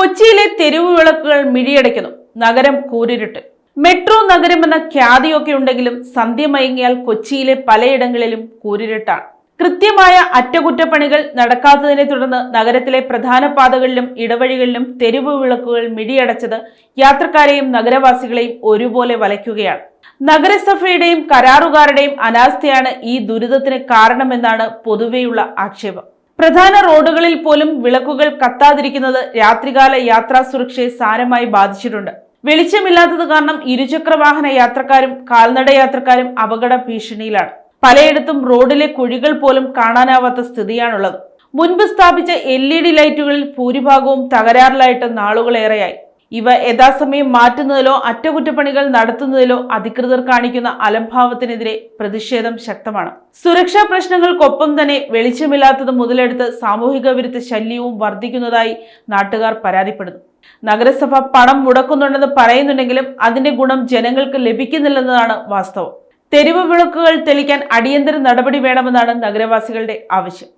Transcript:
കൊച്ചിയിലെ തെരുവ് വിളക്കുകൾ മിഴിയടയ്ക്കുന്നു. നഗരം കൂരിരുട്ട്. മെട്രോ നഗരമെന്ന ഖ്യാതിയൊക്കെ ഉണ്ടെങ്കിലും സന്ധ്യ മയങ്ങിയാൽ കൊച്ചിയിലെ പലയിടങ്ങളിലും കൂരിരുട്ടാണ്. കൃത്യമായ അറ്റകുറ്റപ്പണികൾ നടക്കാത്തതിനെ തുടർന്ന് നഗരത്തിലെ പ്രധാന പാതകളിലും ഇടവഴികളിലും തെരുവ് വിളക്കുകൾ മിഴിയടച്ചത് യാത്രക്കാരെയും നഗരവാസികളെയും ഒരുപോലെ വലയ്ക്കുകയാണ്. നഗരസഭയുടെയും കരാറുകാരുടെയും അനാസ്ഥയാണ് ഈ ദുരിതത്തിന് കാരണമെന്നാണ് പൊതുവെയുള്ള ആക്ഷേപം. പ്രധാന റോഡുകളിൽ പോലും വിളക്കുകൾ കത്താതിരിക്കുന്നത് രാത്രികാല യാത്രാ സുരക്ഷയെ സാരമായി ബാധിച്ചിട്ടുണ്ട്. വെളിച്ചമില്ലാത്തത് കാരണം ഇരുചക്രവാഹന യാത്രക്കാരും കാൽനട യാത്രക്കാരും അപകട ഭീഷണിയിലാണ്. പലയിടത്തും റോഡിലെ കുഴികൾ പോലും കാണാനാവാത്ത സ്ഥിതിയാണുള്ളത്. മുൻപ് സ്ഥാപിച്ച LED ലൈറ്റുകളിൽ ഭൂരിഭാഗവും തകരാറിലായിട്ട് നാളുകളേറെയായി. ഇവ യഥാസമയം മാറ്റുന്നതിലോ അറ്റകുറ്റപ്പണികൾ നടത്തുന്നതിലോ അധികൃതർ കാണിക്കുന്ന അലംഭാവത്തിനെതിരെ പ്രതിഷേധം ശക്തമാണ്. സുരക്ഷാ പ്രശ്നങ്ങൾക്കൊപ്പം തന്നെ വെളിച്ചമില്ലാത്തത് മുതലെടുത്ത് സാമൂഹിക വിരുദ്ധ ശല്യവും വർദ്ധിക്കുന്നതായി നാട്ടുകാർ പരാതിപ്പെടുന്നു. നഗരസഭ പണം മുടക്കുന്നുണ്ടെന്ന് പറയുന്നുണ്ടെങ്കിലും അതിന്റെ ഗുണം ജനങ്ങൾക്ക് ലഭിക്കുന്നില്ലെന്നതാണ് വാസ്തവം. തെരുവ് വിളക്കുകൾ തെളിക്കാൻ അടിയന്തര നടപടി വേണമെന്നാണ് നഗരവാസികളുടെ ആവശ്യം.